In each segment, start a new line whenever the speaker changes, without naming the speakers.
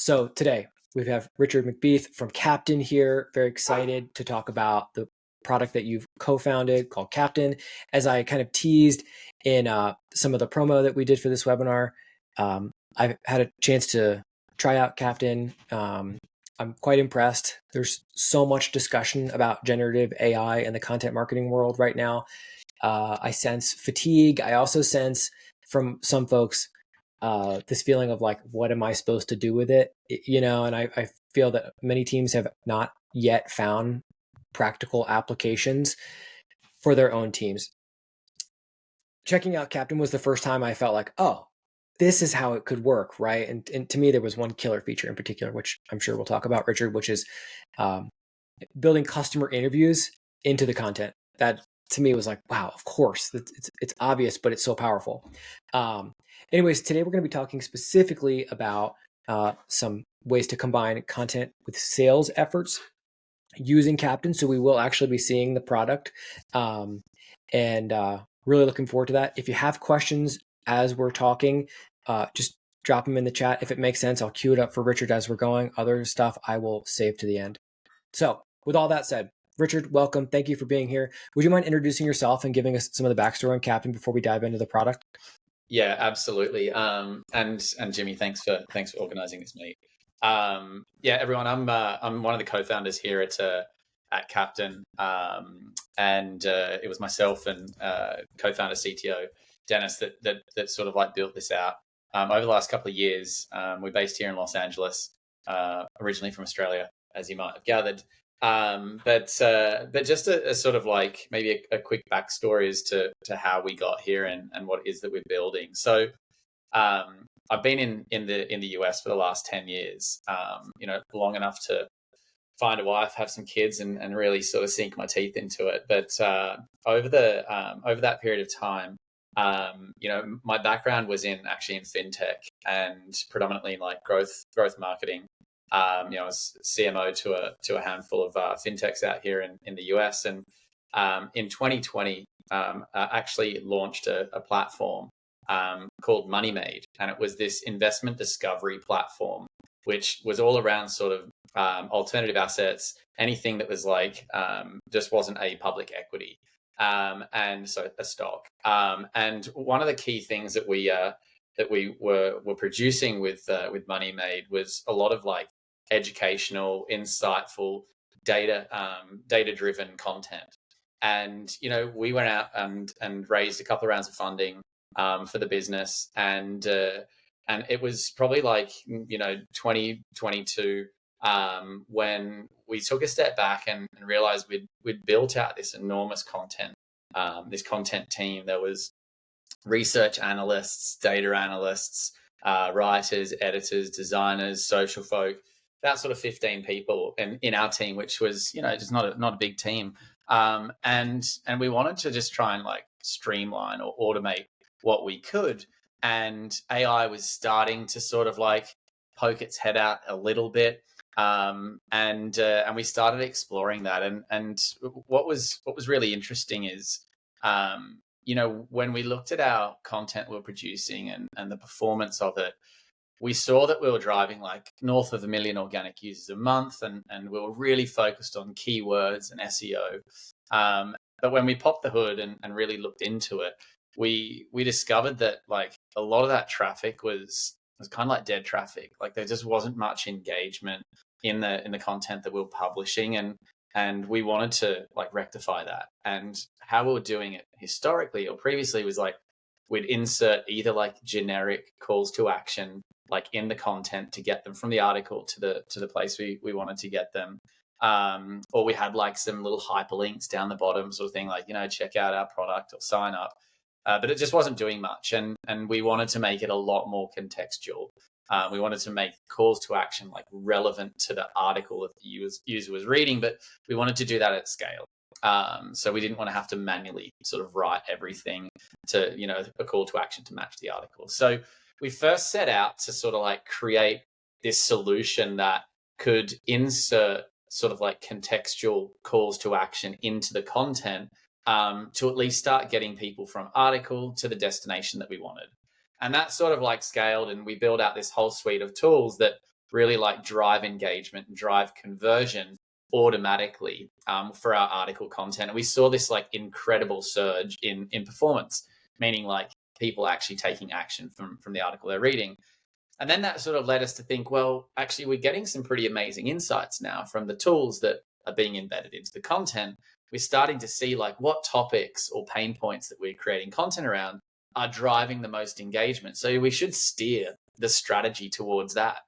So today we have Richard McBeath from Captain here. Very excited to talk about the product that you've co-founded called Captain. As I kind of teased in some of the promo that we did for this webinar, I've had a chance to try out Captain. I'm quite impressed. There's so much discussion about generative AI in the content marketing world right now. I sense fatigue. I also sense from some folks this feeling of like, what am I supposed to do with it? And I feel that many teams have not yet found practical applications for their own teams. Checking out Captain was the first time I felt like, oh, this is how it could work, right? And to me, there was one killer feature in particular, which I'm sure we'll talk about, Richard, which is building customer interviews into the content. That to me was like, wow, of course, it's obvious, but it's so powerful. Anyways, today we're going to be talking specifically about some ways to combine content with sales efforts using Captain. So we will actually be seeing the product, and really looking forward to that. If you have questions as we're talking, just drop them in the chat. If it makes sense, I'll queue it up for Richard as we're going. Other stuff I will save to the end. So with all that said, Richard, welcome. Thank you for being here. Would you mind introducing yourself and giving us some of the backstory on Captain before we dive into the product?
Yeah, absolutely. And Jimmy, thanks for organizing this meet. Yeah, everyone, I'm one of the co-founders here at Captain, and it was myself and co-founder CTO Dennis that sort of like built this out over the last couple of years. We're based here in Los Angeles, originally from Australia, as you might have gathered. But just a sort of like maybe a quick backstory as to how we got here and what it is that we're building. So I've been in the US for the last 10 years, long enough to find a wife, have some kids, and really sort of sink my teeth into it. But over that period of time, my background was actually in fintech and predominantly in like growth marketing. I was CMO to a handful of fintechs out here in the US, and in 2020, actually launched a platform called MoneyMade, and it was this investment discovery platform, which was all around sort of alternative assets, anything that was like just wasn't a public equity, and so a stock. And one of the key things that we were producing with MoneyMade was a lot of like educational, insightful, data-driven content. And we went out and raised a couple of rounds of funding for the business, and it was probably like 2022 when we took a step back and realized we'd built out this enormous content team. There was research analysts, data analysts, writers, editors, designers, social folk, about sort of 15 people in our team, which was just not a big team. And we wanted to just try and like streamline or automate what we could. And AI was starting to sort of like poke its head out a little bit. And we started exploring that. And what was really interesting is, when we looked at our content we were producing and the performance of it, we saw that we were driving like north of 1 million organic users a month, and we were really focused on keywords and SEO. But when we popped the hood and really looked into it, we discovered that like a lot of that traffic was kind of like dead traffic. Like there just wasn't much engagement in the content that we were publishing, and we wanted to like rectify that. And how we were doing it historically or previously was like we'd insert either like generic calls to action like in the content to get them from the article to the place we wanted to get them, or we had like some little hyperlinks down the bottom sort of thing, like check out our product or sign up, but it just wasn't doing much, and we wanted to make it a lot more contextual. We wanted to make calls to action like relevant to the article that the user was reading, but we wanted to do that at scale. So we didn't want to have to manually sort of write everything to, a call to action to match the article. So we first set out to sort of like create this solution that could insert sort of like contextual calls to action into the content, to at least start getting people from article to the destination that we wanted. And that sort of like scaled, and we built out this whole suite of tools that really like drive engagement and drive conversion automatically for our article content. And we saw this like incredible surge in performance, meaning like people actually taking action from the article they're reading. And then that sort of led us to think, well, actually, we're getting some pretty amazing insights now from the tools that are being embedded into the content. We're starting to see like what topics or pain points that we're creating content around are driving the most engagement. So we should steer the strategy towards that.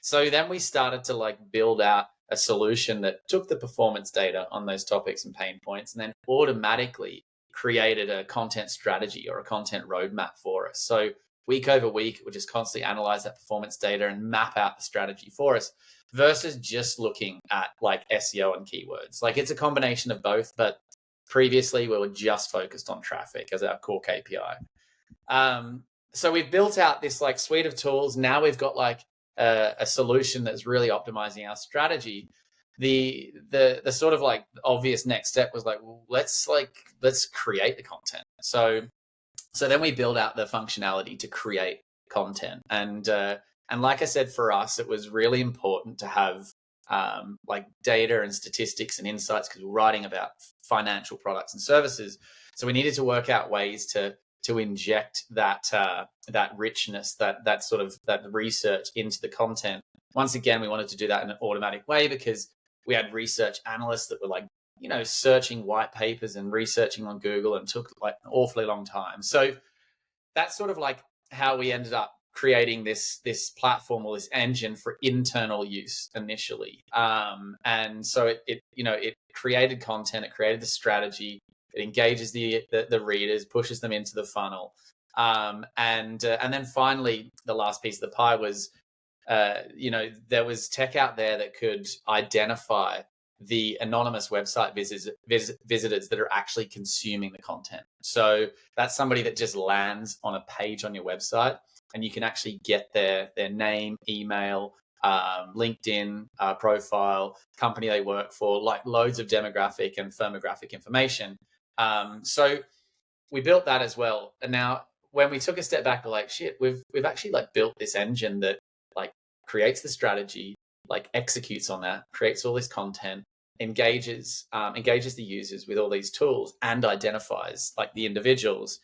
So then we started to like build out a solution that took the performance data on those topics and pain points and then automatically created a content strategy or a content roadmap for us. So week over week, we'll just constantly analyze that performance data and map out the strategy for us versus just looking at like SEO and keywords. Like it's a combination of both, but previously we were just focused on traffic as our core KPI. So we've built out this like suite of tools. Now we've got like a solution that's really optimizing our strategy. The sort of like obvious next step was like, well, let's create the content. So then we build out the functionality to create content. And like I said, for us, it was really important to have like data and statistics and insights because we're writing about financial products and services. So we needed to work out ways to inject that richness, that sort of that research into the content. Once again, we wanted to do that in an automatic way because we had research analysts that were like, searching white papers and researching on Google and took like an awfully long time. So that's sort of like how we ended up creating this platform or this engine for internal use initially. And so it created content, it created the strategy, it engages the readers, pushes them into the funnel. And then finally, the last piece of the pie was, there was tech out there that could identify the anonymous website visitors that are actually consuming the content. So that's somebody that just lands on a page on your website, and you can actually get their name, email, LinkedIn profile, company they work for, like loads of demographic and firmographic information. So we built that as well. And now when we took a step back, we're like, shit, we've actually like built this engine that like creates the strategy, like executes on that, creates all this content, engages the users with all these tools and identifies like the individuals.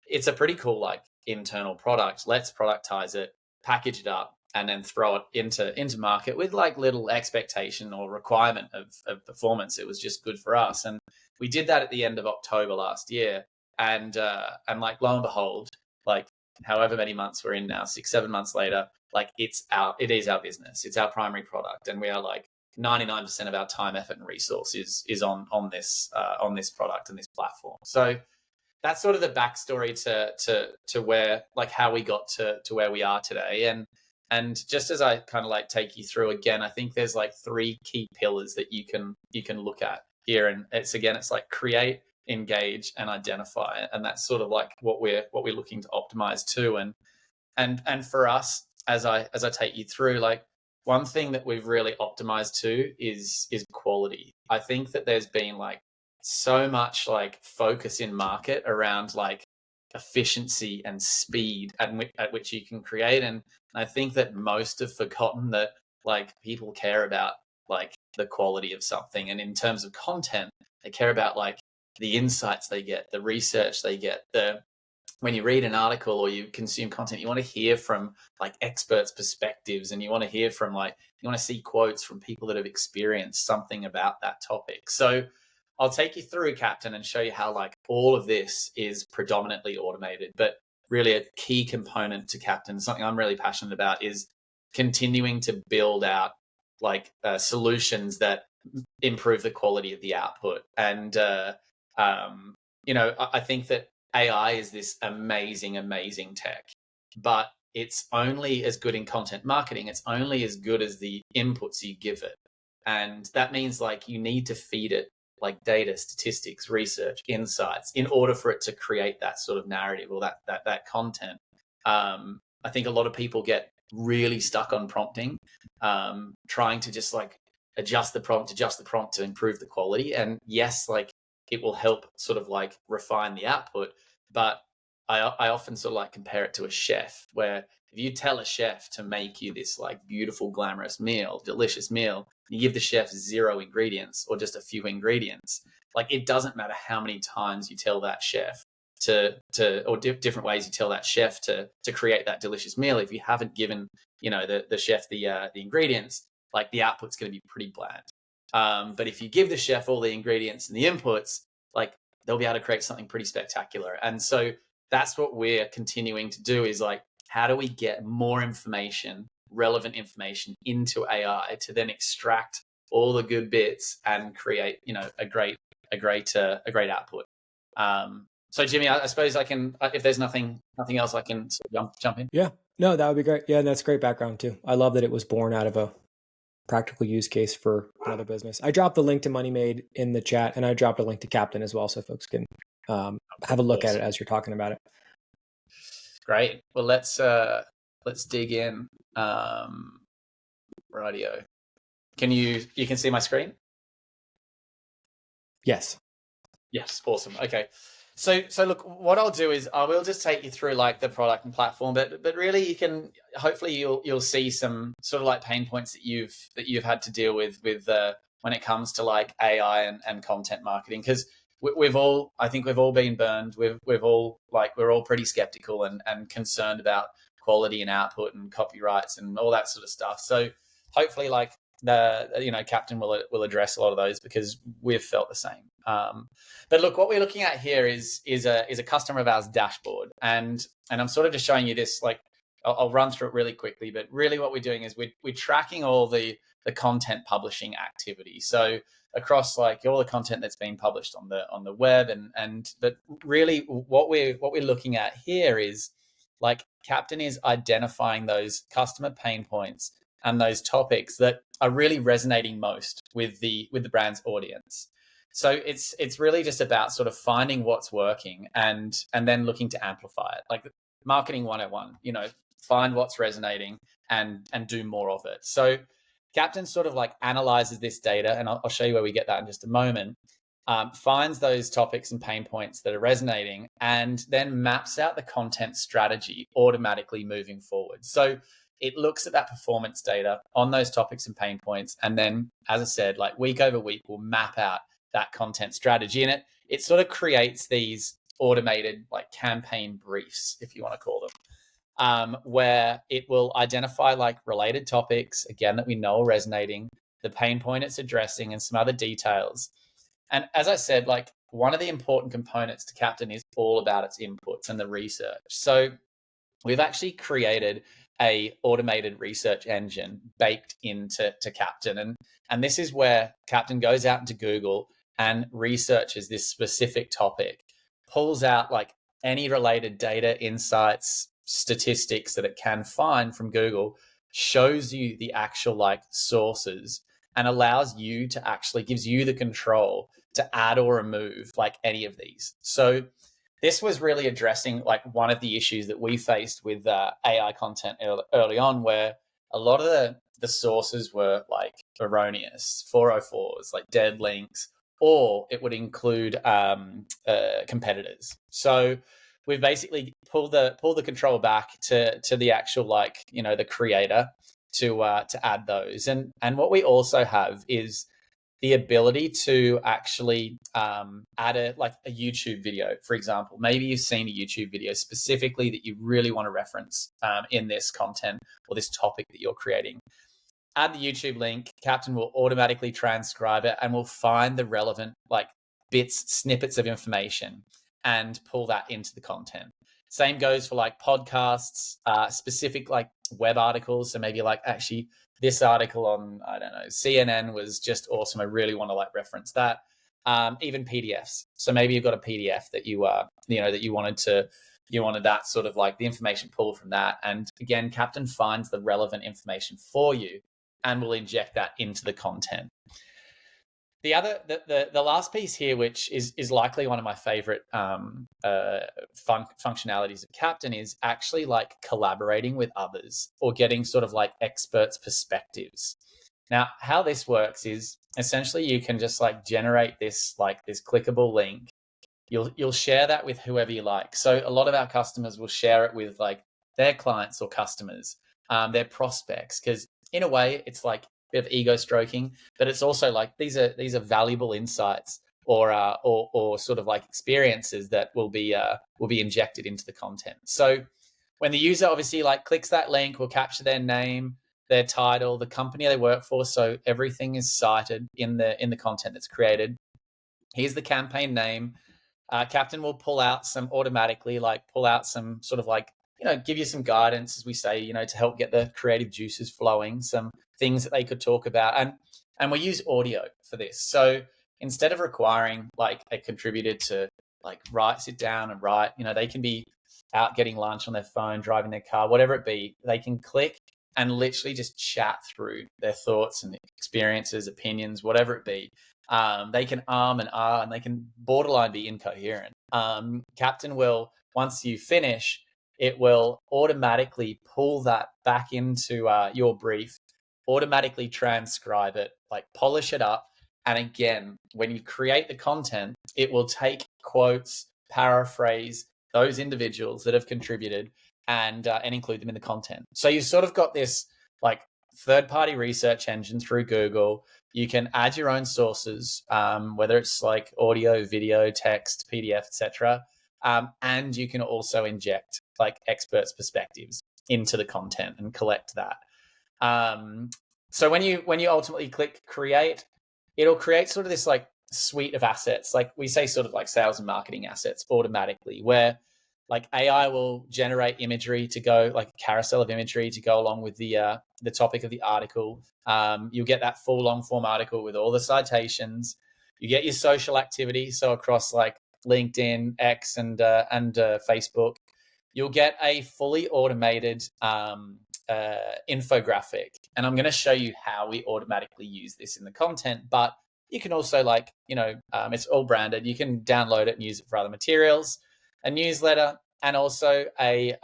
It's a pretty cool like internal product. Let's productize it, package it up, and then throw it into market with like little expectation or requirement of performance. It was just good for us. And we did that at the end of October last year. And like lo and behold, like however many months we're in now, 6-7 months later, like it is our business. It's our primary product. And we are like 99% of our time, effort, and resource is on this product and this platform. So that's sort of the backstory to where like how we got to where we are today. And just as I kind of like take you through again, I think there's like 3 key pillars that you can look at here. And it's like create, engage, and identify. And that's sort of like what we're looking to optimize to. And for us, as I take you through, like one thing that we've really optimized to is quality. I think that there's been like so much like focus in market around like efficiency and speed at which you can create. And I think that most have forgotten that like people care about like the quality of something. And in terms of content, they care about like the insights they get, the research they get, when you read an article or you consume content, you want to hear from like experts' perspectives, and you want to hear from you want to see quotes from people that have experienced something about that topic. So I'll take you through Captain and show you how like all of this is predominantly automated, but really a key component to Captain, something I'm really passionate about, is continuing to build out like solutions that improve the quality of the output. And I think that AI is this amazing tech, but it's only as good in content marketing. It's only as good as the inputs you give it. And that means like you need to feed it like data, statistics, research, insights in order for it to create that sort of narrative or that content. I think a lot of people get really stuck on prompting, trying to just like adjust the prompt to improve the quality. And yes, like it will help sort of like refine the output, but I often sort of like compare it to a chef, where if you tell a chef to make you this like beautiful, glamorous meal, delicious meal, you give the chef 0 ingredients or just a few ingredients, like it doesn't matter how many times you tell that chef different ways you tell that chef to create that delicious meal. If you haven't given, the chef the ingredients, like the output's going to be pretty bland. But if you give the chef all the ingredients and the inputs, like they'll be able to create something pretty spectacular. And so that's what we're continuing to do, is like, how do we get more information, relevant information into AI to then extract all the good bits and create, a great output. So Jimmy, I suppose I can, if there's nothing else, I can sort of jump in.
Yeah, no, that would be great. Yeah, and that's great background too. I love that it was born out of a practical use case for another business. I dropped the link to MoneyMade in the chat, and I dropped a link to Captain as well, so folks can have a look at it as you're talking about it.
Great. Well, let's dig in. Radio. You can see my screen?
Yes.
Yes. Awesome. Okay. So look, what I'll do is I will just take you through like the product and platform, but really hopefully you'll see some sort of like pain points that you've had to deal with when it comes to like AI and content marketing, because I think we've all been burned. We're all pretty skeptical and concerned about quality and output and copyrights and all that sort of stuff. So hopefully like Captain will address a lot of those, because we've felt the same. But look, what we're looking at here is a customer of ours dashboard, and I'm sort of just showing you this. Like, I'll run through it really quickly, but really what we're doing is we're tracking all the content publishing activity. So across like all the content that's been published on the web, but really what we're looking at here is like Captain is identifying those customer pain points and those topics that are really resonating most with the brand's audience. So it's really just about sort of finding what's working and then looking to amplify it. Like marketing 101, find what's resonating and do more of it. So Captain sort of like analyzes this data, and I'll show you where we get that in just a moment. Finds those topics and pain points that are resonating, and then maps out the content strategy automatically moving forward. So it looks at that performance data on those topics and pain points, and then, as I said, like week over week, we'll map out that content strategy, and it sort of creates these automated like campaign briefs, if you want to call them, where it will identify like related topics, again, that we know are resonating, the pain point it's addressing, and some other details. And as I said, like one of the important components to Captain is all about its inputs and the research. So we've actually created a automated research engine baked into Captain. And this is where Captain goes out into Google and researches this specific topic, pulls out like any related data, insights, statistics that it can find from Google, shows you the actual like sources, and allows you to actually gives you the control to add or remove like any of these. So this was really addressing like one of the issues that we faced with AI content early on, where a lot of the sources were like erroneous, 404s, like dead links, or it would include competitors. So we've basically pulled the control back to the actual like the creator to add those. And what we also have is the ability to actually add a YouTube video, for example. Maybe you've seen a YouTube video specifically that you really want to reference in this content or this topic that you're creating. Add the YouTube link. Captain will automatically transcribe it and will find the relevant like snippets of information and pull that into the content. Same goes for like podcasts, specific like web articles. So maybe like actually this article on, I don't know, CNN was just awesome. I really want to like reference that. Even PDFs. So maybe you've got a PDF that you wanted that sort of like the information pulled from that. And again, Captain finds the relevant information for you and will inject that into the content. The last piece here, which is likely one of my favorite functionalities of Captain, is actually like collaborating with others or getting sort of like experts' perspectives. Now, how this works is essentially you can just like generate this clickable link. You'll share that with whoever you like. So a lot of our customers will share it with like their clients or customers, their prospects. Because in a way, it's like a bit of ego stroking, but it's also like these are valuable insights or sort of like experiences that will be injected into the content. So when the user obviously like clicks that link, we'll capture their name, their title, the company they work for, so everything is cited in the content that's created. Here's the campaign name. Captain will pull out some sort of like, give you some guidance, as we say, to help get the creative juices flowing, some things that they could talk about. And we use audio for this. So instead of requiring like a contributor to like sit down and write, they can be out getting lunch on their phone, driving their car, whatever it be, they can click and literally just chat through their thoughts and experiences, opinions, whatever it be. They can and they can borderline be incoherent. Captain will, once you finish, it will automatically pull that back into your brief, automatically transcribe it, like polish it up. And again, when you create the content, it will take quotes, paraphrase those individuals that have contributed and include them in the content. So you've sort of got this like third-party research engine through Google. You can add your own sources, whether it's like audio, video, text, PDF, etc. And you can also inject like experts' perspectives into the content and collect that. So when you ultimately click create, it'll create sort of this like suite of assets, like we say, sort of like sales and marketing assets automatically, where like AI will generate imagery to go, like a carousel of imagery to go along with the topic of the article. You'll get that full long form article with all the citations. You get your social activity, so across like LinkedIn, X, and Facebook. You'll get a fully automated infographic, and I'm going to show you how we automatically use this in the content. But you can also it's all branded. You can download it and use it for other materials, a newsletter, and also a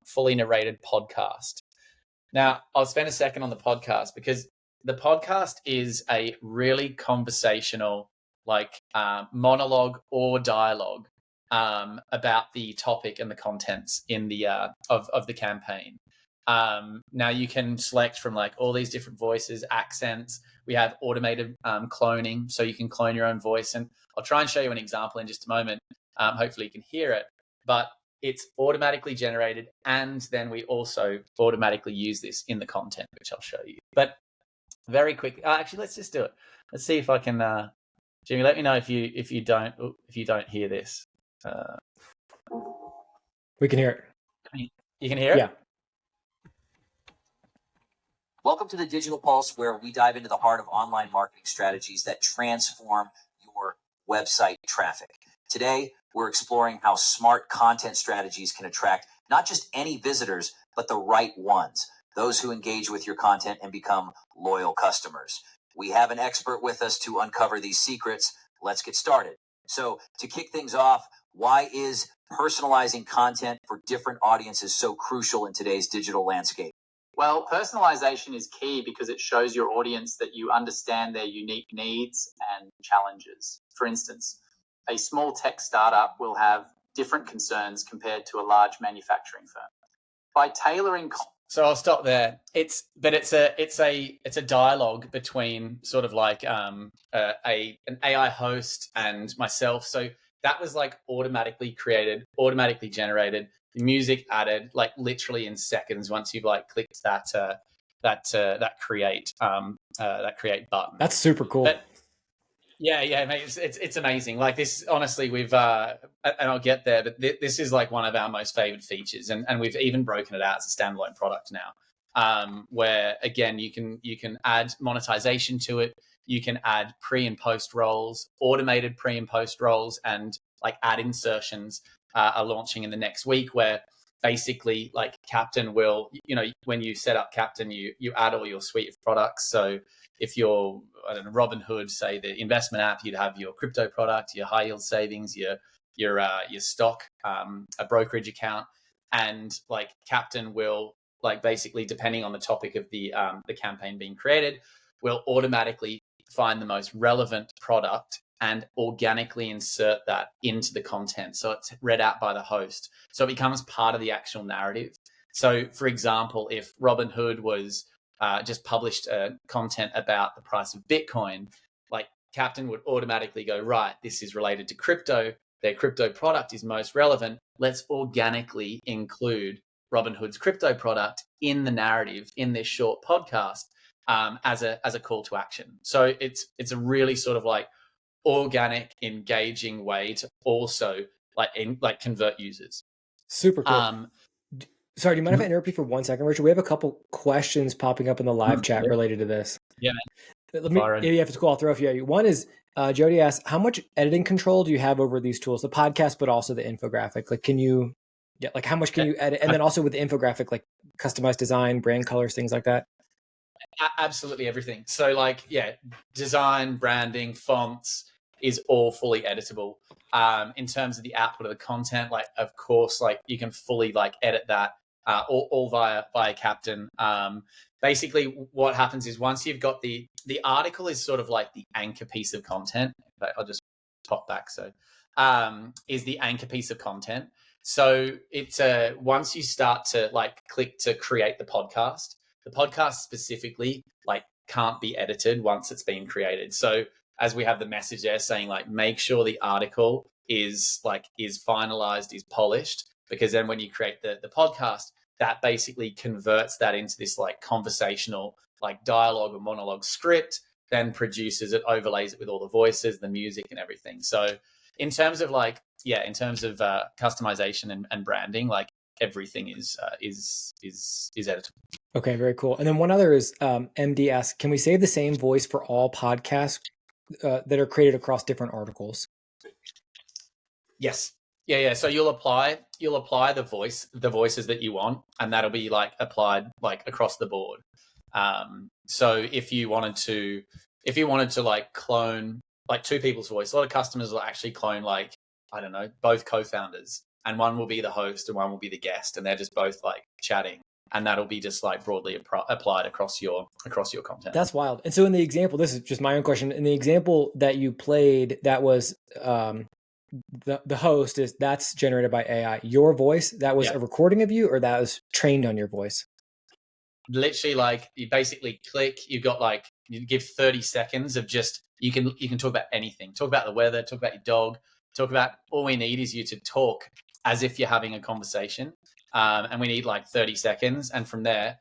fully narrated podcast. Now, I'll spend a second on the podcast because the podcast is a really conversational, like monologue or dialogue about the topic and the contents in the of the campaign. Now you can select from like all these different voices, accents. We have automated cloning, so you can clone your own voice. And I'll try and show you an example in just a moment. Hopefully you can hear it, but it's automatically generated. And then we also automatically use this in the content, which I'll show you. But very quickly, actually, let's just do it. Let's see if I can, Jimmy, let me know if you don't hear this.
We can hear it.
You can hear it?
Yeah.
Welcome to the Digital Pulse, where we dive into the heart of online marketing strategies that transform your website traffic. Today, we're exploring how smart content strategies can attract not just any visitors, but the right ones, those who engage with your content and become loyal customers. We have an expert with us to uncover these secrets. Let's get started. So to kick things off, why is personalizing content for different audiences so crucial in today's digital landscape?
Well, personalization is key because it shows your audience that you understand their unique needs and challenges. For instance, a small tech startup will have different concerns compared to a large manufacturing firm. By tailoring, so I'll stop there. It's a dialogue between sort of like an AI host and myself. So that was like automatically created, automatically generated. The music added like literally in seconds once you've like clicked that create button.
That's super cool.
But, yeah, mate, it's amazing. Like this, honestly, we've and I'll get there, but this is like one of our most favorite features, and we've even broken it out as a standalone product now, where again you can add monetization to it. You can add pre and post roles, automated pre and post roles, and like ad insertions are launching in the next week, where basically like Captain will, when you set up Captain, you add all your suite of products. So if you're, I don't know, Robinhood, say the investment app, you'd have your crypto product, your high yield savings, your stock, a brokerage account, and like Captain will, like basically depending on the topic of the campaign being created, will automatically find the most relevant product and organically insert that into the content. So it's read out by the host. So it becomes part of the actual narrative. So, for example, if Robinhood was just published content about the price of Bitcoin, like Captain would automatically go, right, this is related to crypto. Their crypto product is most relevant. Let's organically include Robinhood's crypto product in the narrative in this short podcast as a call to action. So it's a really sort of like organic, engaging way to also convert users.
Super cool. Sorry, do you mind if I interrupt you for 1 second, Richard? We have a couple questions popping up in the live chat related to this.
Yeah.
Let me, if it's cool, I'll throw a few. One is Jody asks, how much editing control do you have over these tools, the podcast, but also the infographic? Like, can you, how much can you edit? And then also with the infographic, like customized design, brand colors, things like that.
Absolutely everything. So design, branding, fonts is all fully editable. In terms of the output of the content, of course, you can fully edit that all via Captain. Basically what happens is once you've got the article is sort of like the anchor piece of content. I'll just pop back. So is the anchor piece of content. So it's once you start to click to create the podcast specifically can't be edited once it's been created. So as we have the message there saying make sure the article is finalized, is polished, because then when you create the podcast, that basically converts that into this conversational dialogue or monologue script, then produces it, overlays it with all the voices, the music and everything. So in terms of customization and branding, everything is editable.
Okay, very cool. And then one other is MD asks, can we save the same voice for all podcasts that are created across different articles?
Yes. Yeah. So you'll apply the voices that you want, and that'll be applied across the board. So if you wanted to clone two people's voice, a lot of customers will actually clone both co-founders, and one will be the host and one will be the guest, and they're just both chatting, and that'll be just broadly applied across your content.
That's wild. And so in the example, this is just my own question. In the example that you played, that was the host that's generated by AI. Your voice, that was a recording of you, or that was trained on your voice?
Literally, you basically click. You've got you give 30 seconds of just you can talk about anything. Talk about the weather. Talk about your dog. Talk about, all we need is you to talk as if you're having a conversation, and we need 30 seconds, and from there,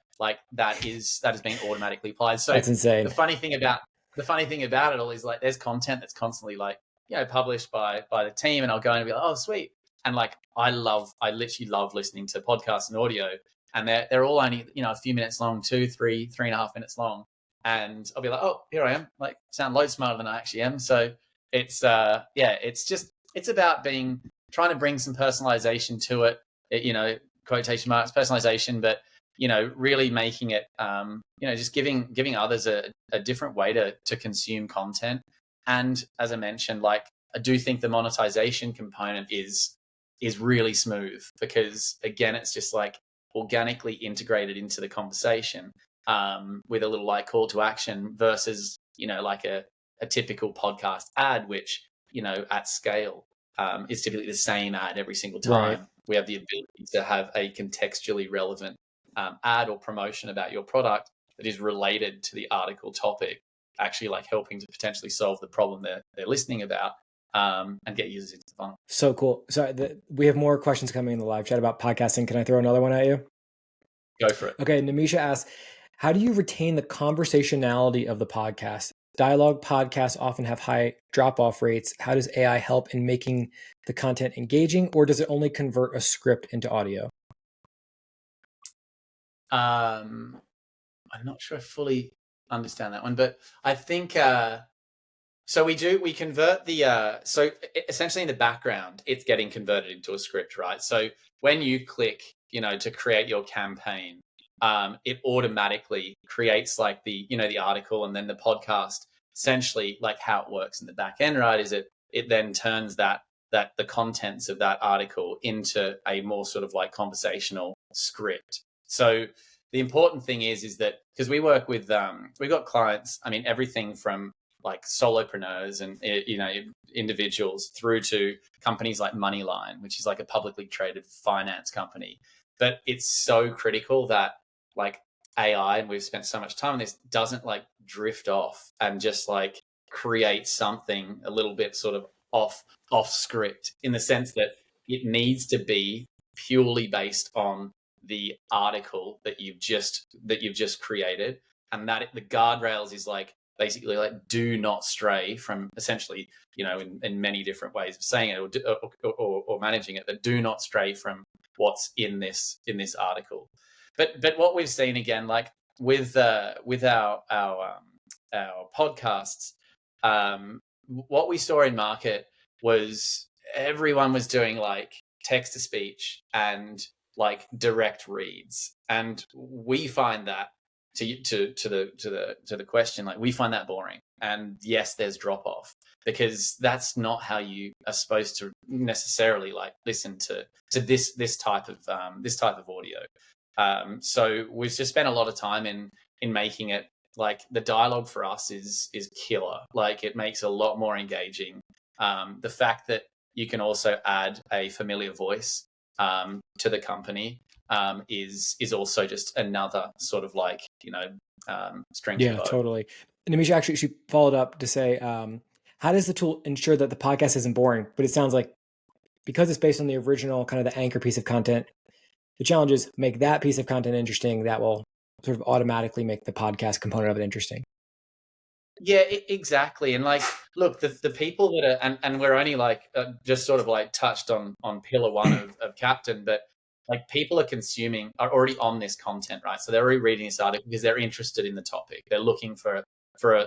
that has been automatically applied. So
that's insane.
The funny thing about it all is there's content that's constantly published by the team, and I'll go in and be like, oh sweet, and I literally love listening to podcasts and audio, and they're all only a few minutes long, 2, 3, 3.5 minutes long, and I'll be like, oh, here I am, sound loads smarter than I actually am. So it's it's about trying to bring some personalization to it, quotation marks, personalization, but, really making it, just giving others a different way to consume content. And as I mentioned, I do think the monetization component is really smooth, because again, it's just organically integrated into the conversation, with a little call to action versus, a typical podcast ad, which, at scale, is typically the same ad every single time. Right. We have the ability to have a contextually relevant ad or promotion about your product that is related to the article topic, actually helping to potentially solve the problem they're listening about, and get users into the funnel.
So cool. So we have more questions coming in the live chat about podcasting. Can I throw another one at you?
Go for it.
Okay. Namisha asks, how do you retain the conversationality of the podcast? Dialogue podcasts often have high drop-off rates. How does AI help in making the content engaging, or does it only convert a script into audio?
I'm not sure I fully understand that one, but I think so we convert so essentially in the background it's getting converted into a script, right? So when you click to create your campaign, it automatically creates the article, and then the podcast, essentially how it works in the back end, right, is it then turns that the contents of that article into a more sort of conversational script. So the important thing is that, because we work with we've got clients, everything from solopreneurs and individuals through to companies like Moneyline, which is a publicly traded finance company. but it's so critical that like AI, and we've spent so much time on this, doesn't like drift off and just like create something a little bit sort of off script, in the sense that it needs to be purely based on the article that you've just created, and that the guardrails is like basically like do not stray from, essentially, you know, in many different ways of saying it or managing it, but do not stray from what's in this article. But what we've seen again, like with our podcasts, what we saw in market was everyone was doing like text to speech and like direct reads, and we find that to the question, like we find that boring. And yes, there's drop off, because that's not how you are supposed to necessarily like listen to this type of audio. So we've just spent a lot of time in making it like the dialogue for us is killer. Like it makes a lot more engaging. The fact that you can also add a familiar voice to the company is also just another sort of like, you know, string to
Yeah,
bow.
totally. And Amisha, actually, she followed up to say, how does the tool ensure that the podcast isn't boring? But it sounds like because it's based on the original kind of the anchor piece of content, the challenge is make that piece of content interesting. That will sort of automatically make the podcast component of it interesting.
Yeah, exactly. And like, look, the people that are, and we're only like just sort of like touched on pillar one of Captain, but like people are already on this content, right? So they're already reading this article because they're interested in the topic. They're looking for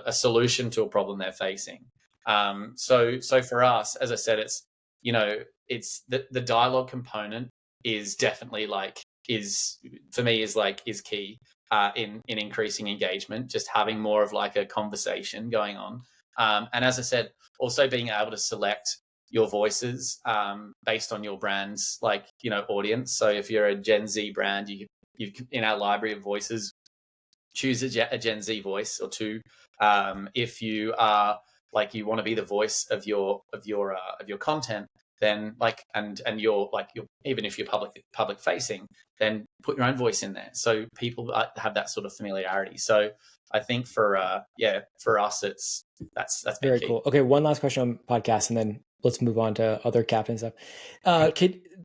a solution to a problem they're facing. So for us, as I said, it's, you know, it's the dialogue component is definitely like is key in increasing engagement, just having more of like a conversation going on. And as I said, also being able to select your voices based on your brand's like, you know, audience. So if you're a Gen Z brand, you in our library of voices, choose a Gen Z voice or two. If you are like, you want to be the voice of your content, then like, and you're like, you're, even if you're public facing, then put your own voice in there so people have that sort of familiarity. So I think for us, that's
very
key.
cool. Okay, one last question on podcasts, and then let's move on to other Captain stuff.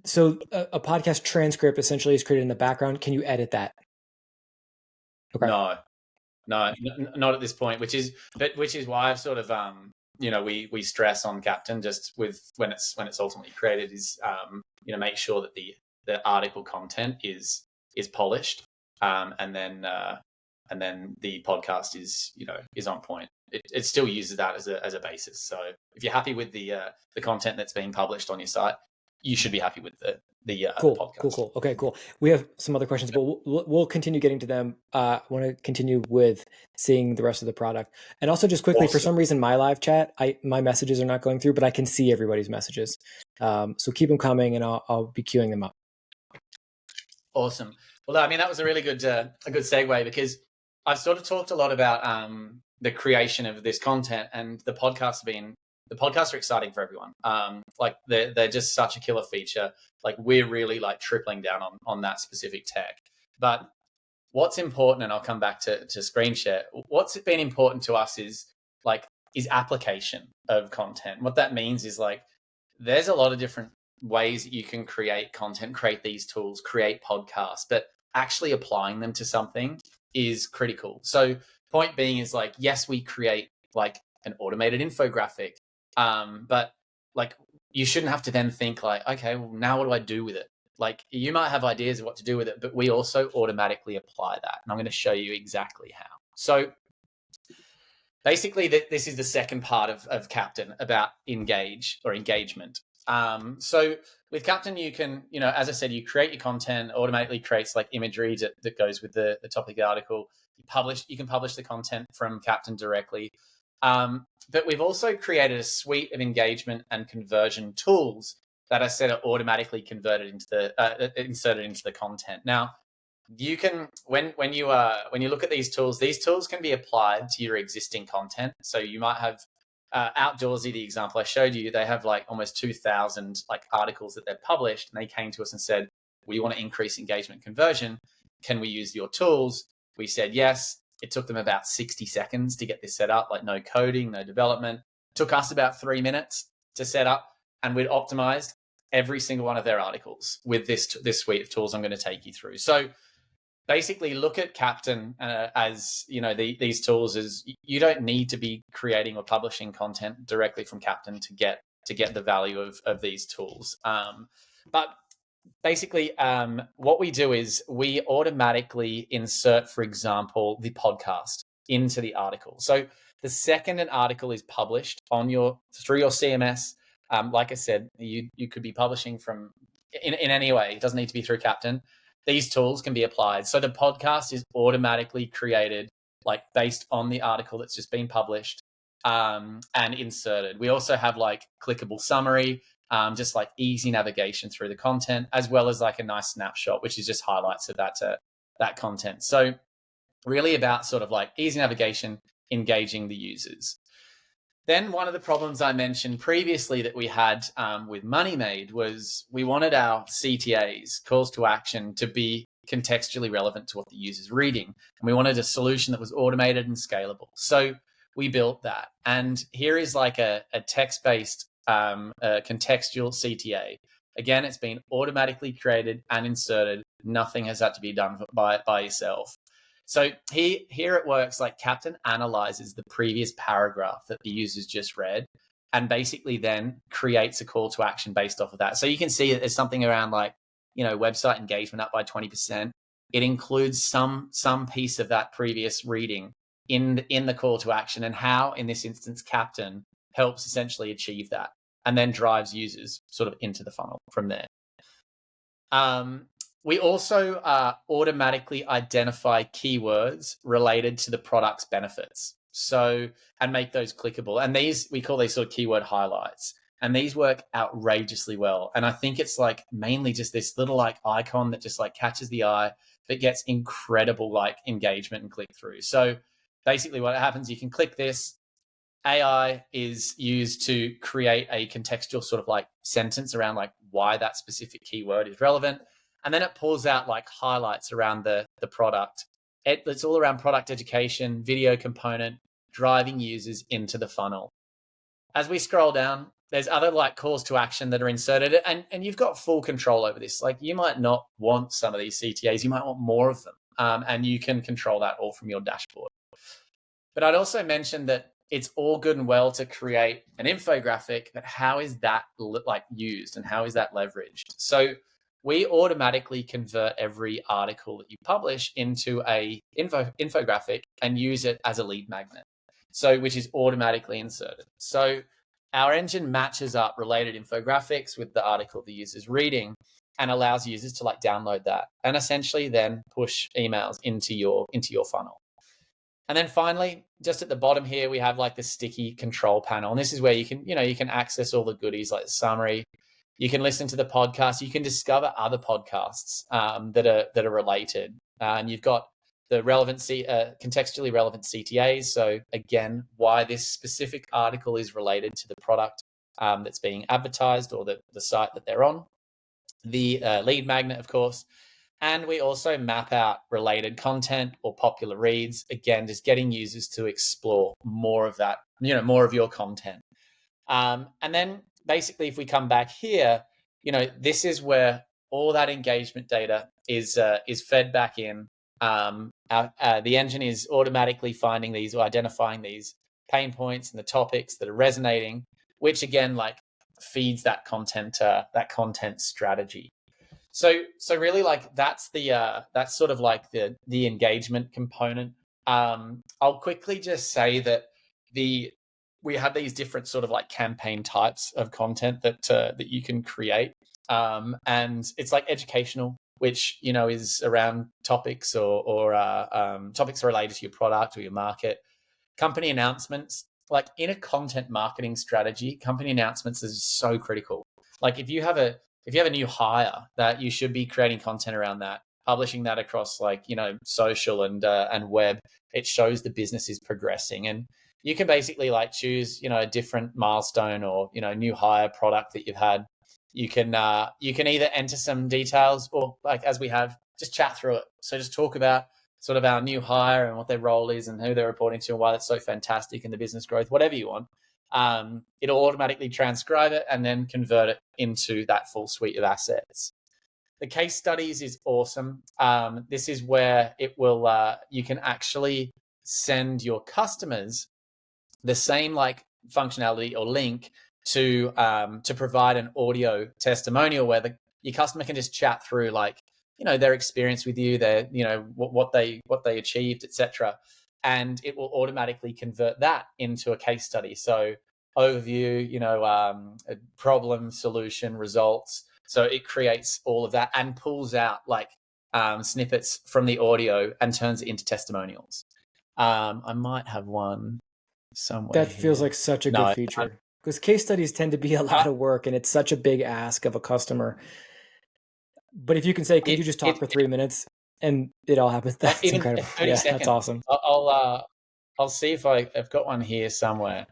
So a podcast transcript essentially is created in the background. Can you edit that?
Okay. No, not at this point. Which is why I've sort of you know, we stress on Captain just with when it's ultimately created is you know, make sure that the article content is polished, and then the podcast is, you know, is on point. It still uses that as a basis. So if you're happy with the content that's being published on your site, you should be happy with the podcast.
Cool. Okay, cool. We have some other questions, but we'll continue getting to them. I want to continue with seeing the rest of the product. And also just quickly, for some reason, my live chat, my messages are not going through, but I can see everybody's messages. So keep them coming and I'll be queuing them up.
Awesome. Well, I mean, that was a really good a good segue, because I've sort of talked a lot about the creation of this content, and the podcasts are exciting for everyone. Like they're just such a killer feature. Like we're really like tripling down on that specific tech. But what's important, and I'll come back to screen share, what's been important to us is application of content. What that means is like there's a lot of different ways that you can create content, create these tools, create podcasts, but actually applying them to something is critical. So point being is like, yes, we create like an automated infographic, but like you shouldn't have to then think like, okay, well, now what do I do with it? Like you might have ideas of what to do with it, but we also automatically apply that. And I'm going to show you exactly how. So basically this is the second part of Captain about engagement. So with Captain, you can, you know, as I said, you create your content, automatically creates like imagery that goes with the topic of the article. You can publish the content from Captain directly. But we've also created a suite of engagement and conversion tools that I said are automatically converted into inserted into the content. Now, you can when you look at these tools can be applied to your existing content. So you might have Outdoorsy, the example I showed you, they have like almost 2,000 like articles that they've published, and they came to us and said, we want to increase engagement conversion. Can we use your tools? We said yes. It took them about 60 seconds to get this set up, like no coding, no development. It took us about 3 minutes to set up, and we'd optimized every single one of their articles with this suite of tools I'm going to take you through. So basically look at Captain as, these tools as you don't need to be creating or publishing content directly from Captain to get the value of these tools. But basically, what we do is we automatically insert, for example, the podcast into the article. So the second an article is published through your CMS, like I said, you could be publishing from in any way. It doesn't need to be through Captain. These tools can be applied. So the podcast is automatically created, like based on the article that's just been published, and inserted. We also have like clickable summary, just like easy navigation through the content, as well as like a nice snapshot, which is just highlights of that content. So really about sort of like easy navigation, engaging the users. Then one of the problems I mentioned previously that we had with MoneyMade was we wanted our CTAs, calls to action, to be contextually relevant to what the user's reading. And we wanted a solution that was automated and scalable. So we built that. And here is like a text-based contextual CTA. Again, it's been automatically created and inserted. Nothing has had to be done by yourself. So here it works like Captain analyzes the previous paragraph that the user's just read and basically then creates a call to action based off of that. So you can see there's something around like, website engagement up by 20%. It includes some piece of that previous reading in the call to action, and how, in this instance, Captain helps essentially achieve that and then drives users sort of into the funnel from there. We also automatically identify keywords related to the product's benefits. So, and make those clickable. And we call these sort of keyword highlights. And these work outrageously well. And I think it's like mainly just this little like icon that just like catches the eye, but gets incredible like engagement and click through. So basically what happens, you can click this. AI is used to create a contextual sort of like sentence around like why that specific keyword is relevant. And then it pulls out like highlights around the product. It's all around product education, video component, driving users into the funnel. As we scroll down, there's other like calls to action that are inserted, and you've got full control over this. Like you might not want some of these CTAs, you might want more of them, and you can control that all from your dashboard. But I'd also mention that it's all good and well to create an infographic, but how is that like used and how is that leveraged? So we automatically convert every article that you publish into a infographic and use it as a lead magnet. So, which is automatically inserted. So our engine matches up related infographics with the article the user's reading and allows users to like download that and essentially then push emails into your funnel. And then finally, just at the bottom here, we have like the sticky control panel. And this is where you can access all the goodies like the summary. You can listen to the podcast. You can discover other podcasts that are related. And you've got the relevancy, contextually relevant CTAs. So again, why this specific article is related to the product that's being advertised or the site that they're on. The lead magnet, of course. And we also map out related content or popular reads. Again, just getting users to explore more of that, more of your content. And then basically, if we come back here, this is where all that engagement data is fed back in. The engine is automatically finding these or identifying these pain points and the topics that are resonating, which again, like feeds that content strategy. So really, like that's sort of like the engagement component. I'll quickly just say that we have these different sort of like campaign types of content that you can create, and it's like educational, which is around topics or topics related to your product or your market. Company announcements, like in a content marketing strategy, company announcements is so critical. Like if you have a new hire, that you should be creating content around that, publishing that across like social and web. It shows the business is progressing, and you can basically like choose a different milestone or new hire product that you've had, you can either enter some details or, like as we have, just chat through it. So just talk about sort of our new hire and what their role is and who they're reporting to and why that's so fantastic in the business growth, whatever you want. It'll automatically transcribe it and then convert it into that full suite of assets. The case studies is awesome. This is where it will you can actually send your customers the same like functionality or link to provide an audio testimonial where your customer can just chat through like, you know, their experience with you, their, you know, what they achieved, etc. And it will automatically convert that into a case study. So overview, you know, problem, solution, results. So it creates all of that and pulls out like snippets from the audio and turns it into testimonials. I might have one somewhere.
That feels like such a good feature, because case studies tend to be a lot of work and it's such a big ask of a customer. But if you can say, "Could you just talk for 3 minutes?" and it all happens, that's
even
incredible.
30
Yeah,
seconds.
that's awesome.
I'll see if I've got one here somewhere.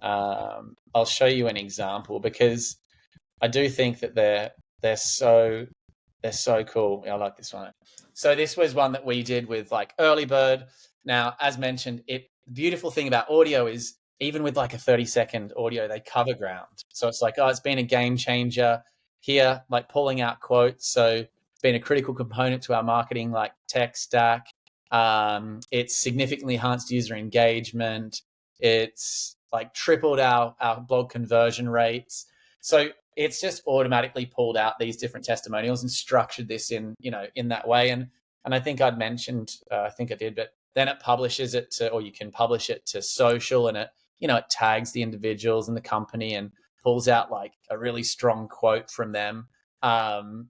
I'll show you an example because I do think that they're so cool. I like this one. So this was one that we did with like Early Bird. Now, as mentioned, the beautiful thing about audio is even with like a 30-second audio, they cover ground. So it's like, oh, it's been a game changer here, like pulling out quotes. So it's been a critical component to our marketing, like tech stack. It's significantly enhanced user engagement. It's like tripled our blog conversion rates. So it's just automatically pulled out these different testimonials and structured this in that way. And I think I'd mentioned, I think I did, but then it publishes it to, or you can publish it to social, and it tags the individuals and the company and pulls out like a really strong quote from them.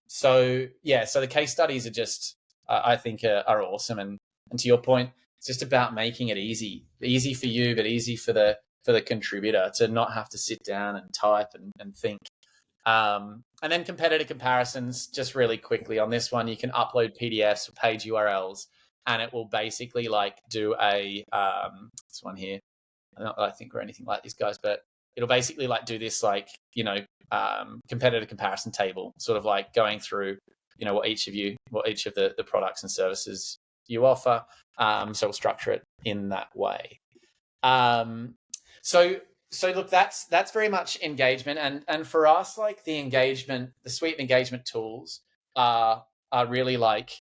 So the case studies are just, I think are awesome. And to your point, it's just about making it easy for you, but easy for the contributor to not have to sit down and type and think. And then competitor comparisons, just really quickly on this one, you can upload PDFs or page URLs, and it will basically like do this one here. I don't think we're anything like these guys, but it'll basically like do this like, competitor comparison table, sort of like going through, what each of the products and services you offer. So we'll structure it in that way. So look, that's very much engagement, and for us, like the suite of engagement tools are really like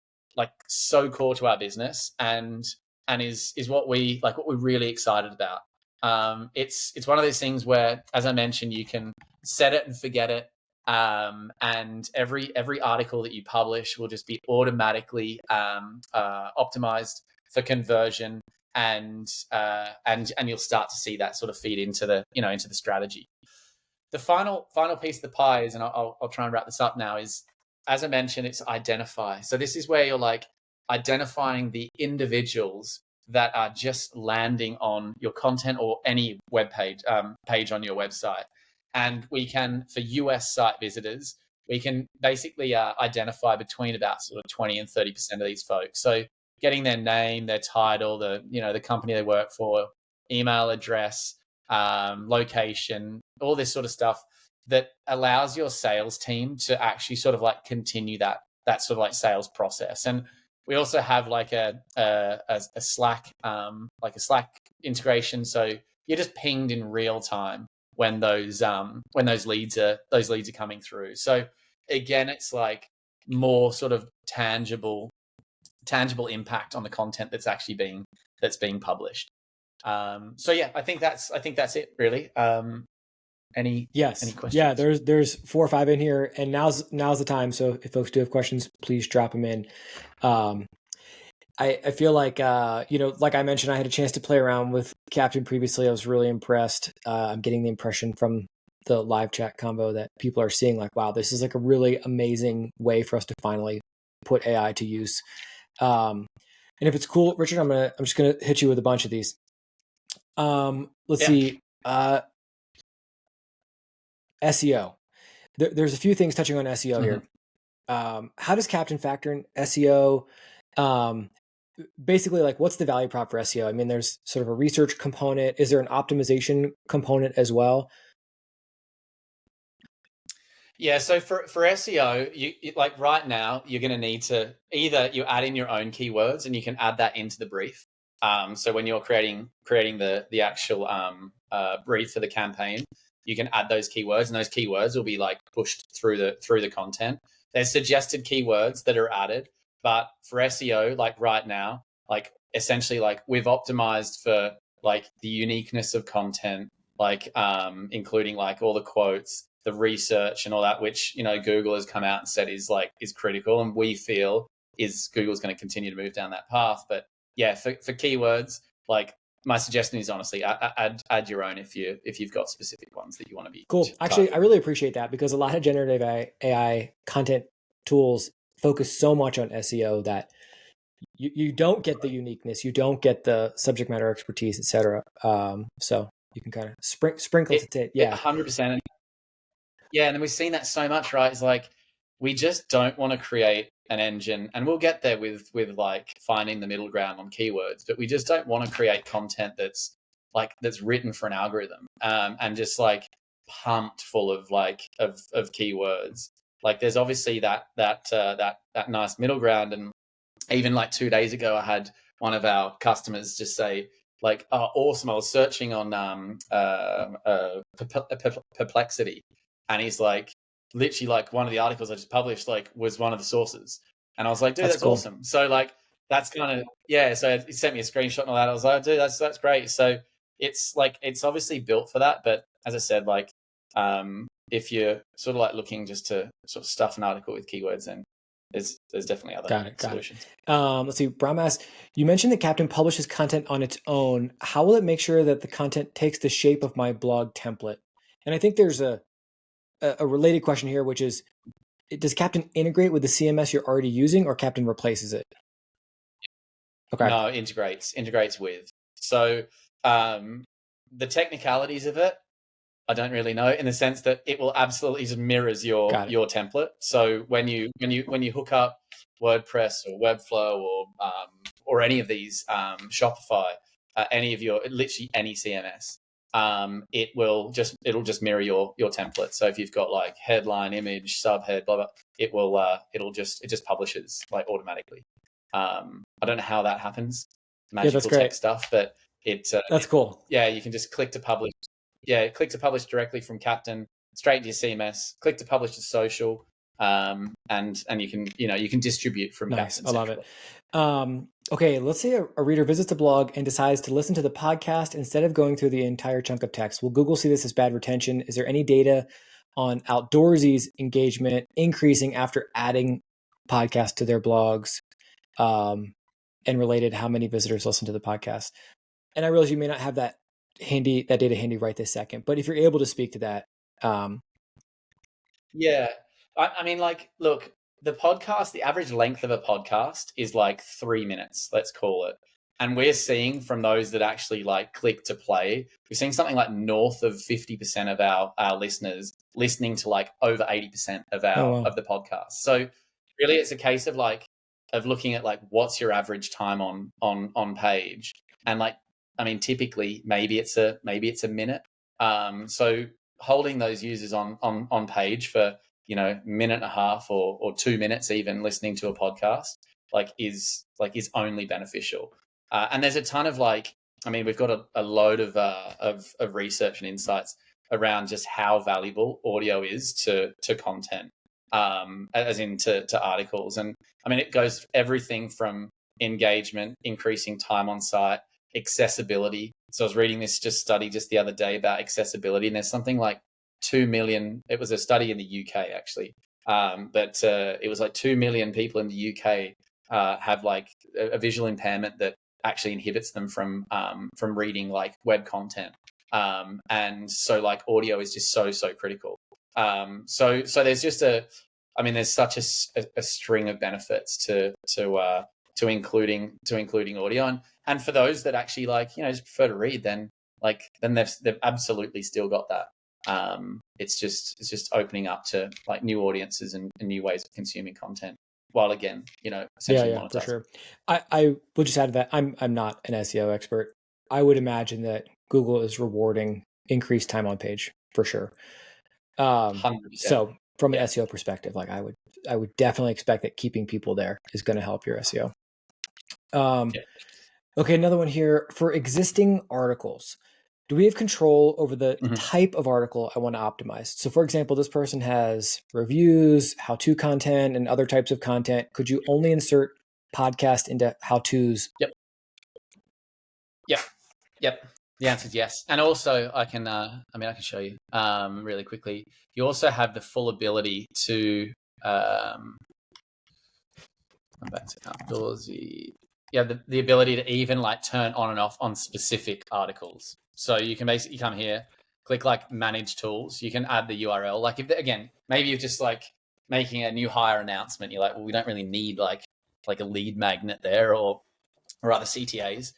so core to our business, and is what we're really excited about. It's one of those things where, as I mentioned, you can set it and forget it, and every article that you publish will just be automatically optimized for conversion. And you'll start to see that sort of feed into the strategy. The final piece of the pie is, and I'll try and wrap this up now, is, as I mentioned, it's identify. So this is where you're like identifying the individuals that are just landing on your content or any web page on your website. And we can, for US site visitors, we can basically identify between about sort of 20 and 30% of these folks. So getting their name, their title, the company they work for, email address, location, all this sort of stuff that allows your sales team to actually sort of like continue that sort of like sales process. And we also have like a Slack integration, so you're just pinged in real time when those leads are coming through. So again, it's like more sort of tangible impact on the content that's actually being published. So yeah, I think that's it really. Any questions?
Yeah, there's 4 or 5 in here, and now's the time. So if folks do have questions, please drop them in. I feel like like I mentioned, I had a chance to play around with Captain previously. I was really impressed. I'm getting the impression from the live chat combo that people are seeing like, wow, this is like a really amazing way for us to finally put AI to use. And if it's cool, Richard, I'm just gonna hit you with a bunch of these. Let's see. SEO. There's a few things touching on SEO here. How does Captain factor in SEO? Basically, like, what's the value prop for SEO? I mean, there's sort of a research component. Is there an optimization component as well?
Yeah, so for SEO, like right now, you're going to need to either you add in your own keywords, and you can add that into the brief. So when you're creating the actual brief for the campaign, you can add those keywords, and those keywords will be like pushed through the content. There's suggested keywords that are added, but for SEO, like right now, like essentially, like we've optimized for like the uniqueness of content, like including like all the quotes, the research and all that, which, you know, Google has come out and said is critical, and we feel is Google's going to continue to move down that path. But yeah, for keywords, like my suggestion is honestly add your own if you've got specific ones that you want to be
cool. Actually, I really appreciate that, because a lot of generative AI content tools focus so much on SEO that you don't get the uniqueness, you don't get the subject matter expertise, etc. So you can kind of sprinkle it. Yeah,
100%. Yeah, and then we've seen that so much, right? It's like we just don't want to create an engine, and we'll get there with like finding the middle ground on keywords, but we just don't want to create content that's written for an algorithm, and just like pumped full of of keywords. Like there's obviously that nice middle ground, and even like 2 days ago, I had one of our customers just say like, "Oh, awesome! I was searching on Perplexity." And he's like, literally, like one of the articles I just published, like was one of the sources. And I was like, dude, that's
cool.
awesome. So like, that's kind of, yeah. So he sent me a screenshot and all that. I was like, dude, that's great. So it's like, it's obviously built for that. But as I said, like, if you're sort of like looking just to sort of stuff an article with keywords, then there's definitely other solutions.
Let's see. Bram asks, you mentioned that Captain publishes content on its own. How will it make sure that the content takes the shape of my blog template? And I think there's a related question here, which is, does Captain integrate with the CMS you're already using, or Captain replaces it?
Okay. No, integrates with. So the technicalities of it, I don't really know, in the sense that it will absolutely just mirrors your template. So when you hook up WordPress or Webflow or any of these Shopify, any of your literally any CMS, it'll just mirror your template. So if you've got like headline, image, subhead, blah blah, it just publishes like automatically. I don't know how that happens, magical tech stuff, but
that's cool.
Yeah, you can just click to publish. Yeah, click to publish directly from Captain straight to your CMS. Click to publish to social, and you can distribute from Captain.
I love it. Okay, let's say a reader visits the blog and decides to listen to the podcast instead of going through the entire chunk of text. Will Google see this as bad retention? Is there any data on Outdoorsy's engagement increasing after adding podcasts to their blogs, and related how many visitors listen to the podcast? And I realize you may not have that data handy right this second, but if you're able to speak to that.
Yeah, I mean, like, look, the podcast, the average length of a podcast is like 3 minutes, let's call it. And we're seeing from those that actually like click to play, we're seeing something like north of 50% of our listeners listening to like over 80% of of the podcast. So really it's a case of looking at like, what's your average time on page? And like, I mean, typically maybe it's a minute. So holding those users on page for, minute and a half or 2 minutes, even listening to a podcast, is only beneficial. And there's a ton of we've got a load of research and insights around just how valuable audio is to content, as in to articles. And I mean, it goes everything from engagement, increasing time on site, accessibility. So I was reading this study the other day about accessibility, and there's something like 2 million. It was a study in the UK actually, but it was like 2 million people in the UK have like a visual impairment that actually inhibits them from reading like web content, and so like audio is just so critical. So there's just there's such a string of benefits to including audio, and for those that actually just prefer to read, then they've absolutely still got that. It's just opening up to like new audiences and new ways of consuming content, while again, essentially monetizing.
For sure. I will just add to that, I'm not an SEO expert. I would imagine that Google is rewarding increased time on page for sure.
100%.
So from an SEO perspective. Like I would definitely expect that keeping people there is going to help your SEO. Okay, another one here for existing articles. Do we have control over the type of article I want to optimize? So for example, this person has reviews, how-to content, and other types of content. Could you only insert podcast into how-tos?
Yep. The answer is yes. And also I can show you really quickly. You also have the full ability to I'm back to outdoorsy. Yeah, the ability to even like turn on and off on specific articles. So you can basically come here, click like manage tools. You can add the URL. Like if again, maybe you're just like making a new hire announcement. You're like, well, we don't really need like a lead magnet there or other CTAs.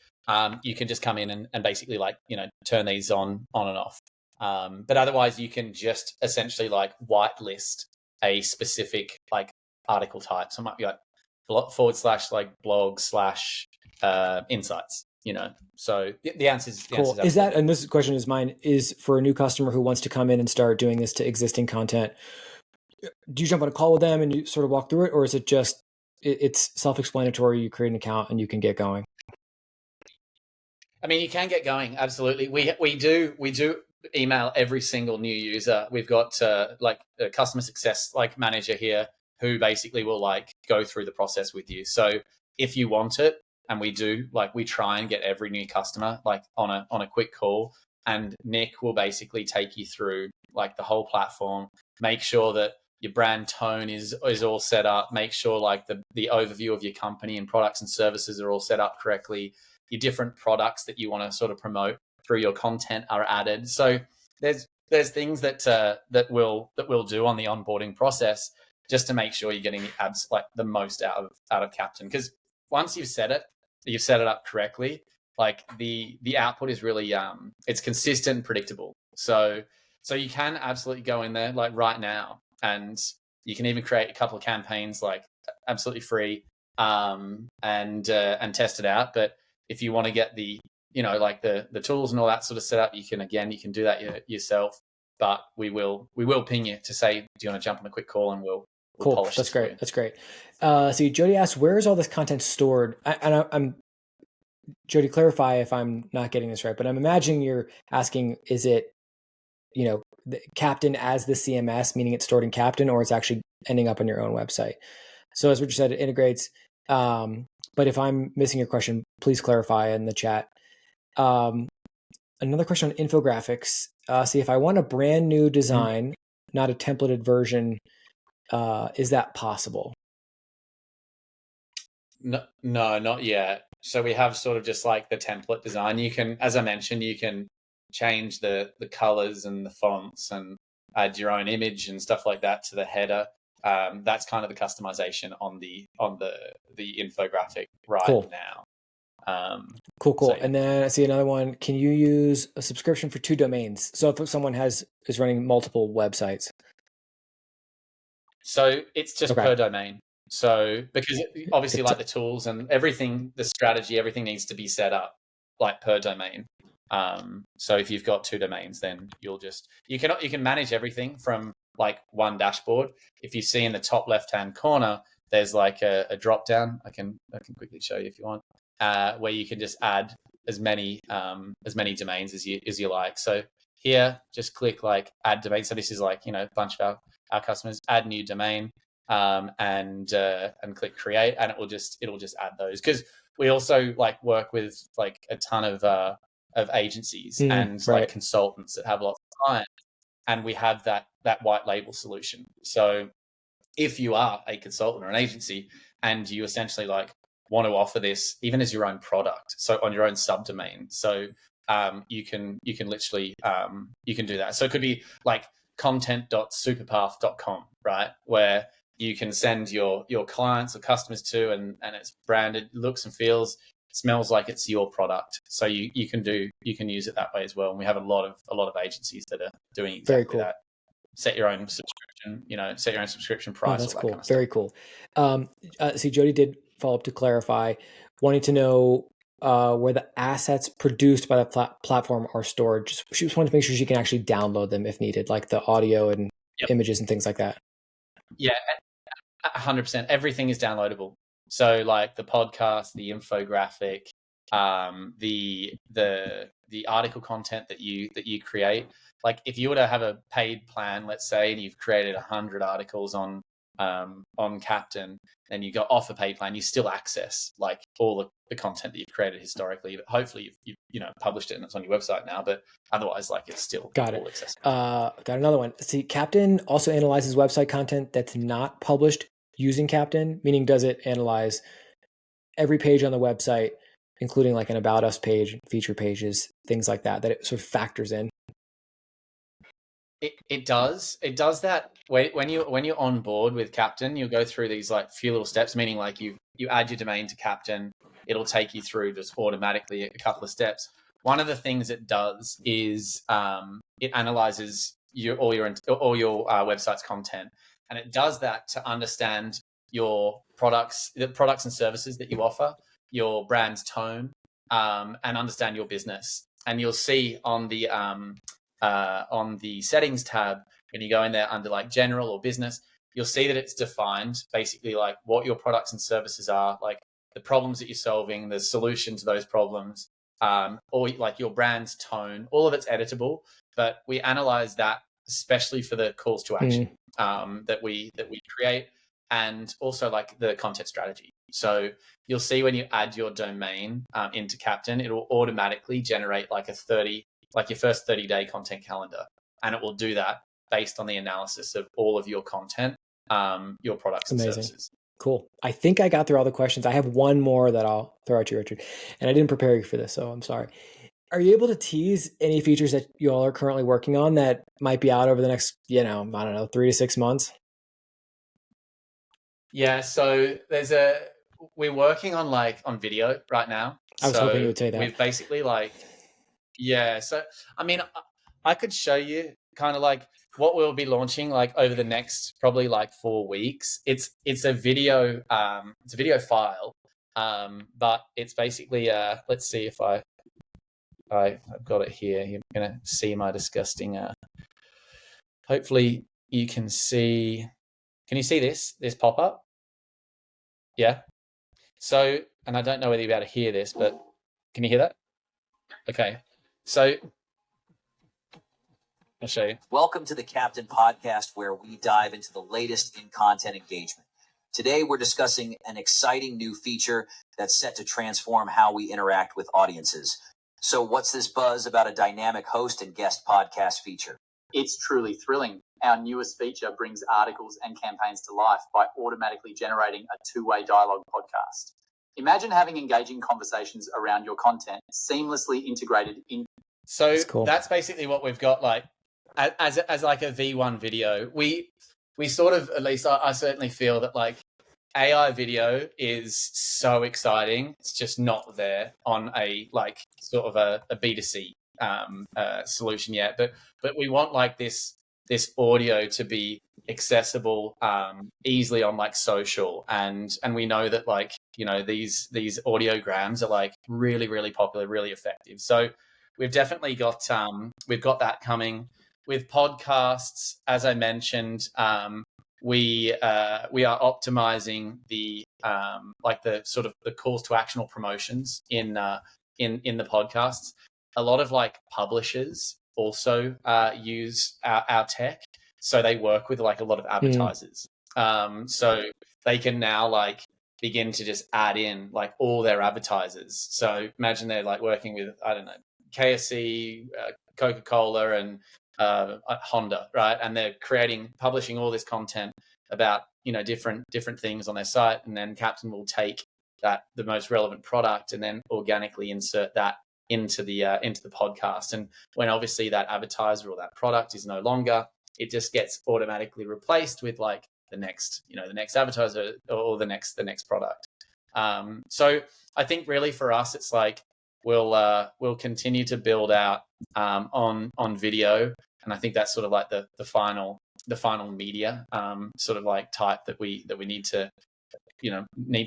You can just come in and basically like, turn these on and off. But otherwise you can just essentially like whitelist a specific like article type. So it might be like /blog/insights, so the answer is
cool. Is that, and this question is mine, is for a new customer who wants to come in and start doing this to existing content, do you jump on a call with them and you sort of walk through it, or is it just it's self-explanatory, you create an account and you can get going?
I mean, you can get going, absolutely. We do email every single new user. We've got like a customer success like manager here who basically will like go through the process with you. So if you want it, and we do, like we try and get every new customer like on a quick call, and Nick will basically take you through like the whole platform, make sure that your brand tone is all set up, make sure like the overview of your company and products and services are all set up correctly. Your different products that you want to sort of promote through your content are added. So there's things that we'll do on the onboarding process just to make sure you're getting the most out of Captain. Because once you've set it up correctly, like the output is really it's consistent and predictable. So you can absolutely go in there like right now, and you can even create a couple of campaigns like absolutely free and test it out. But if you want to get the the tools and all that sort of set up, you can do that yourself. But we will ping you to say, do you want to jump on a quick call, and we'll
cool.
polish.
That's great. That's great. So Jody asks, where is all this content stored? I'm Jody, clarify if I'm not getting this right, but I'm imagining you're asking, is it, the Captain as the CMS, meaning it's stored in Captain, or it's actually ending up on your own website? So as Richard said, it integrates. But if I'm missing your question, please clarify in the chat. Another question on infographics. See, if I want a brand new design, not a templated version, is that possible?
No, not yet. So we have sort of just like the template design. You can, as I mentioned, you can change the colors and the fonts and add your own image and stuff like that to the header. That's kind of the customization on the infographic right now.
Cool. So, and then I see another one. Can you use a subscription for 2 domains? So if someone is running multiple websites.
So it's just per domain. So because obviously like the tools and everything, the strategy, everything needs to be set up like per domain. So if you've got 2 domains, then you can manage everything from like one dashboard. If you see in the top left-hand corner, there's like a drop down. I can quickly show you if you want, where you can just add as many domains as you like. So here, just click like add domain. So this is like, a bunch of our customers, add new domain, and click create, and it'll just add those. Because we also like work with like a ton of agencies and like consultants that have lots of clients, and we have that white label solution. So if you are a consultant or an agency and you essentially like want to offer this even as your own product, so on your own subdomain, so you can literally you can do that. So it could be like content.superpath.com, right, where you can send your clients or customers to, and it's branded, looks and feels, smells like it's your product. So you can use it that way as well. And we have a lot of agencies that are doing exactly that. Set your own subscription, set your own subscription price.
Oh, that's cool. Kind of very cool. See, Jody did follow up to clarify, wanting to know where the assets produced by the platform are stored. She just wanted to make sure she can actually download them if needed, like the audio and images and things like that.
Yeah, 100%. Everything is downloadable. So like the podcast, the infographic, the article content that you create. Like if you were to have a paid plan, let's say, and you've created 100 articles on Captain, and you go off a paid plan, you still access like all the content that you've created historically. But hopefully you've published it and it's on your website now. But otherwise, like it's still
Got
all
it.
accessible.
Got another one. See, Captain also analyzes website content that's not published using Captain, meaning does it analyze every page on the website, including like an About Us page, feature pages, things like that it sort of factors in?
It does that when you're on board with Captain, you'll go through these like few little steps, meaning like you add your domain to Captain, it'll take you through just automatically a couple of steps. One of the things it does is it analyzes all your website's content, and it does that to understand your the products and services that you offer, your brand's tone, and understand your business. And you'll see on the settings tab, when you go in there under like general or business, you'll see that it's defined basically like what your products and services are, like the problems that you're solving, the solution to those problems, or like your brand's tone. All of it's editable, but we analyze that especially for the calls to action that we create, and also like the content strategy. So you'll see when you add your domain into Captain, it will automatically generate like your first 30-day content calendar. And it will do that based on the analysis of all of your content, your products and services.
Cool. I think I got through all the questions. I have one more that I'll throw at you, Richard. And I didn't prepare you for this, so I'm sorry. Are you able to tease any features that you all are currently working on that might be out over the next, I don't know, 3 to 6 months?
Yeah, so we're working on video right now.
I was hoping you would say that.
We've basically so I mean, I could show you kind of like what we'll be launching like over the next probably like 4 weeks. It's a video file, but it's basically let's see if I've got it here. You're gonna see my disgusting. Hopefully you can see. Can you see this pop up? Yeah. So, and I don't know whether you're able to hear this, but can you hear that? Okay. So I'll show you.
Welcome to the Captain Podcast, where we dive into the latest in content engagement. Today, we're discussing an exciting new feature that's set to transform how we interact with audiences. So what's this buzz about a dynamic host and guest podcast feature?
It's truly thrilling. Our newest feature brings articles and campaigns to life by automatically generating a two-way dialogue podcast. Imagine having engaging conversations around your content seamlessly integrated in.
So that's basically what we've got like as like a V1 video. We sort of, at least I certainly feel that like AI video is so exciting. It's just not there on a like sort of a B2C solution yet. But we want like this audio to be accessible easily on like social, and we know that like these audiograms are like really, really popular, really effective. So we've definitely got that coming with podcasts. As I mentioned, we are optimizing the like the sort of the calls to action or promotions in the podcasts. A lot of like publishers also use our tech, so they work with like a lot of advertisers. So they can now like begin to just add in like all their advertisers. So imagine they're like working with, I don't know, KFC, Coca-Cola, and Honda, right? And they're publishing all this content about different things on their site, and then Captain will take the most relevant product and then organically insert that into the podcast. And when obviously that advertiser or that product is no longer, it just gets automatically replaced with like the next advertiser or the next product. So I think really for us, it's like we'll continue to build out on video, and I think that's sort of like the final media sort of like type that we need to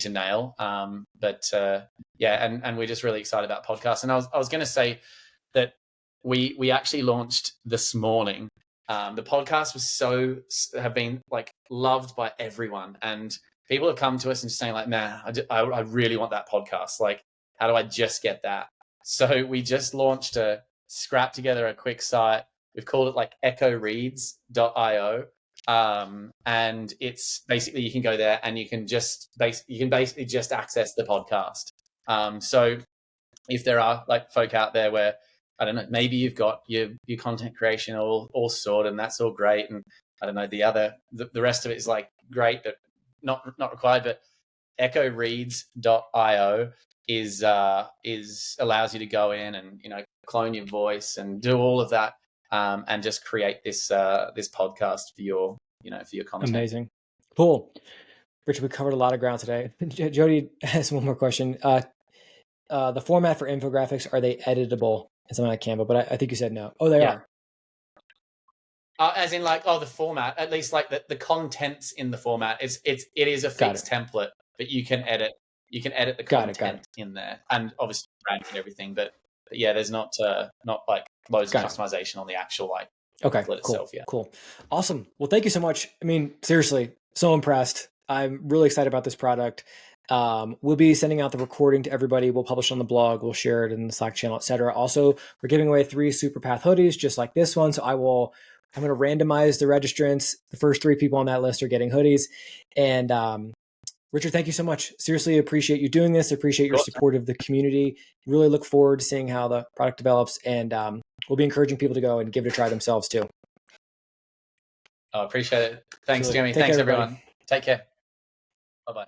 nail. But and we're just really excited about podcasts. And I was going to say that we actually launched this morning the podcast have been like loved by everyone, and people have come to us and just saying like, man, I really want that podcast. Like, how do I just get that? So we just launched scrapped together a quick site. We've called it like echoreads.io. And it's basically, you can go there and you can basically just access the podcast. So if there are like folk out there where, I don't know, maybe you've got your content creation all sorted and that's all great. And I don't know, the rest of it is like great, but not required. But echoreads.io is allows you to go in and, you know, clone your voice and do all of that, and just create this podcast for your content.
Amazing. Cool. Richard, we covered a lot of ground today. Jody has one more question. The format for infographics, are they editable in something like Canva? But I think you said no. Oh, they are.
As in like, the format, at least like the contents in the format it is a fixed template, but you can edit the content in there, and obviously brand and everything. But yeah, there's not like loads of customization on the actual like template itself. Yeah. Cool.
Awesome. Well, thank you so much. I mean, seriously, so impressed. I'm really excited about this product. We'll be sending out the recording to everybody. We'll publish it on the blog. We'll share it in the Slack channel, etc. Also, we're giving away 3 Superpath hoodies, just like this one. So I'm going to randomize the registrants. The first 3 people on that list are getting hoodies. And Richard, thank you so much. Seriously, appreciate you doing this. Appreciate your support of the community. Really look forward to seeing how the product develops. And we'll be encouraging people to go and give it a try themselves too.
Appreciate it. Thanks, Jimmy. Thanks, everyone. Take care. Bye-bye.